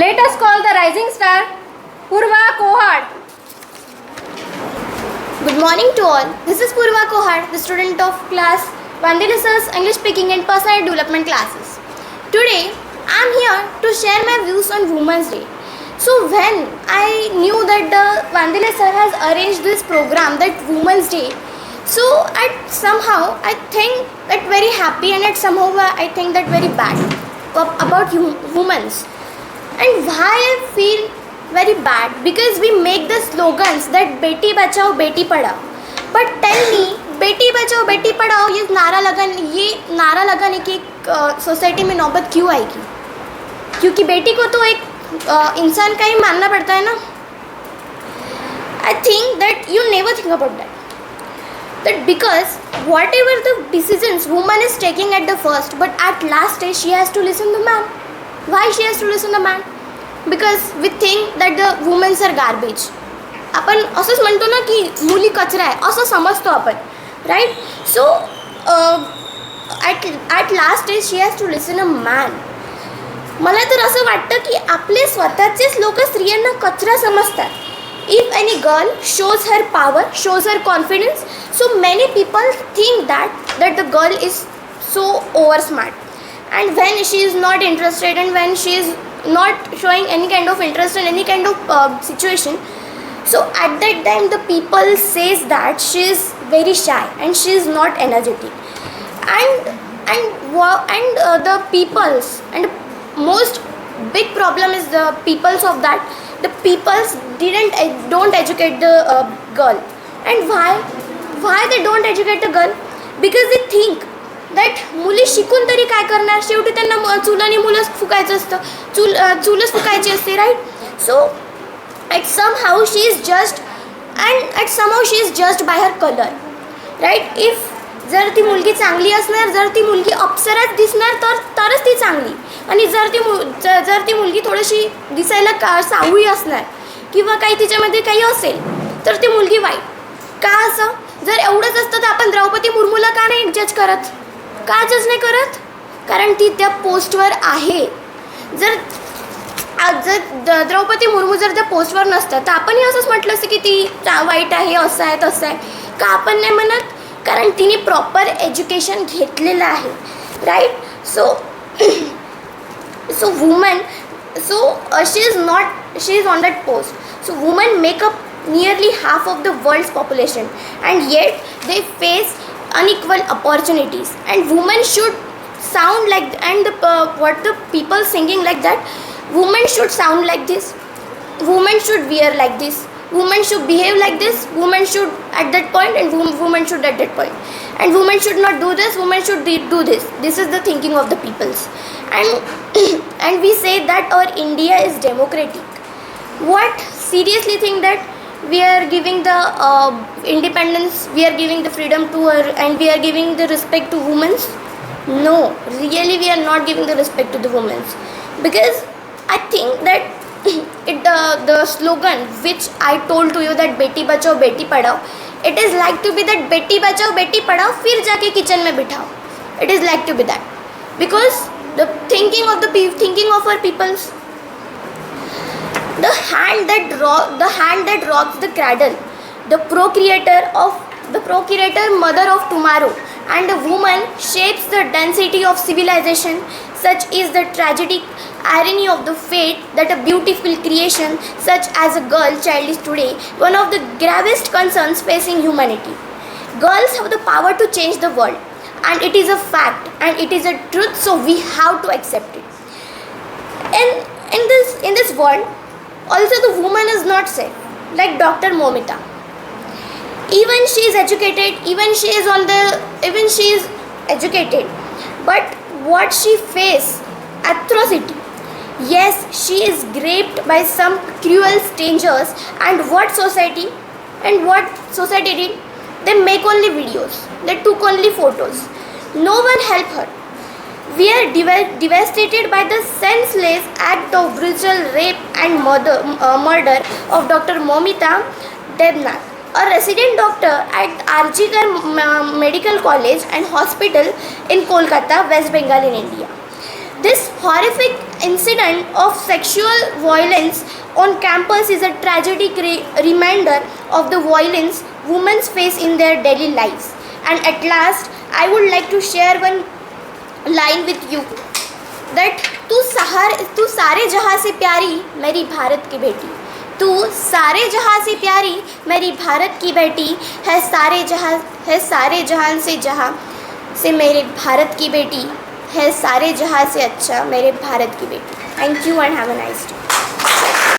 Let us call the rising star, Purva Kohad. Good morning to all. This is Purva Kohad, the student of class Vandilis's English Speaking and Personality Development classes. Today, I am here to share my views on Women's Day. So when I knew that the Vandilis sir has arranged this program, that Women's Day, so somehow I think that very happy and somehow I think that very bad about women's. And why I feel very bad? Because we make the slogans that Beti Bachao Beti Padhao. But tell me, Beti Bachao Beti Padhao ये नारा लगाने की society में नौबत क्यों आएगी? क्योंकि बेटी को तो एक इंसान का ही मानना पड़ता है ना. I think that you never think about that. That because whatever the decisions woman is taking at the first, but at last stage she has to listen to man. Why she has to listen to man? Because we think that the women are garbage. आपण असंच म्हणतो ना की मुली कचरा आहे असं समजतो आपण, right. So at last stage she has to listen a man. मला तर असं वाटतं की आपले स्वतःचेच लोक स्त्रियांना कचरा समजतात. If any girl shows her power, shows her confidence, so many people think that the girl is so over smart. And when she is not interested and when she is not showing any kind of interest in any kind of situation, so at that time the people says that she is very shy and she is not energetic. And the peoples, and most big problem is the peoples of that. The peoples don't educate the girl. And why they don't educate the girl? Because they think that मुली शिकून तरी काय करणार, शेवटी त्यांना चूल आणि मुलंच फुकायचं असतं, चूलच फुकायची असते, right. So at somehow she is just by her colour, right. If जर ती मुलगी चांगली असणार, जर ती मुलगी अप्सराच दिसणार तरच ती चांगली. आणि जर ती मुलगी थोडीशी दिसायला सावळी असणार किंवा काही तिच्यामध्ये काही असेल तर ती मुलगी वाईट. का असं? जर एवढंच असतं तर आपण द्रौपदी मुर्मूला का नाही जज करत? का जज नाही करत? कारण ती त्या पोस्टवर आहे. जर द्रौपदी मुर्मू जर त्या पोस्टवर नसतं तर आपणही असंच म्हटलं असतं की ती वाईट आहे, असं आहे तसं आहे. का आपण नाही म्हणत? कारण तिने प्रॉपर एज्युकेशन घेतलेलं आहे, right. So woman, she is on that post. So woman make up nearly half of the world's population, and yet they face unequal opportunities. And women should sound like, and what the people singing like that, women should sound like this, women should wear like this, women should behave like this, women should at that point, and women should at that point, and women should not do this, women should do this. This is the thinking of the peoples. And we say that our India is democratic. What? Seriously think that we are giving the independence, we are giving the freedom to her, and we are giving the respect to women? No, really we are not giving the respect to the women. Because I think that the slogan which I told to you, that Beti Bachao Beti Padhao, it is like to be that Beti Bachao Beti Padhao फिर जाके kitchen में बिठाओ. It is like to be that. Because the thinking of our peoples, the hand that rocks the cradle, the procreator mother of tomorrow, and a woman shapes the density of civilization. Such is the tragic irony of the fate that a beautiful creation such as a girl child is today one of the gravest concerns facing humanity. Girls have the power to change the world, and it is a fact, and it is a truth, so we have to accept it. In this world also the woman is not safe, like Dr. Momita. Even she is educated, even she is educated, but what she face? Atrocity. Yes, she is raped by some cruel strangers, and what society did? They make only videos, they took only photos, no one helped her. We are devastated by the senseless act of brutal rape and murder of Dr. Momita Debnath, a resident doctor at R.G. Kar Medical College and Hospital in Kolkata, West Bengal in India. This horrific incident of sexual violence on campus is a tragic reminder of the violence women face in their daily lives. And at last, I would like to share one line with you that तू सारे जहाँ से प्यारी मेरी भारत की बेटी, तू सारे जहाँ से प्यारी मेरी भारत की बेटी है, सारे जहान से जहाँ से मेरे भारत की बेटी है, सारे जहाँ से अच्छा मेरे भारत की बेटी. Thank you and have a nice day.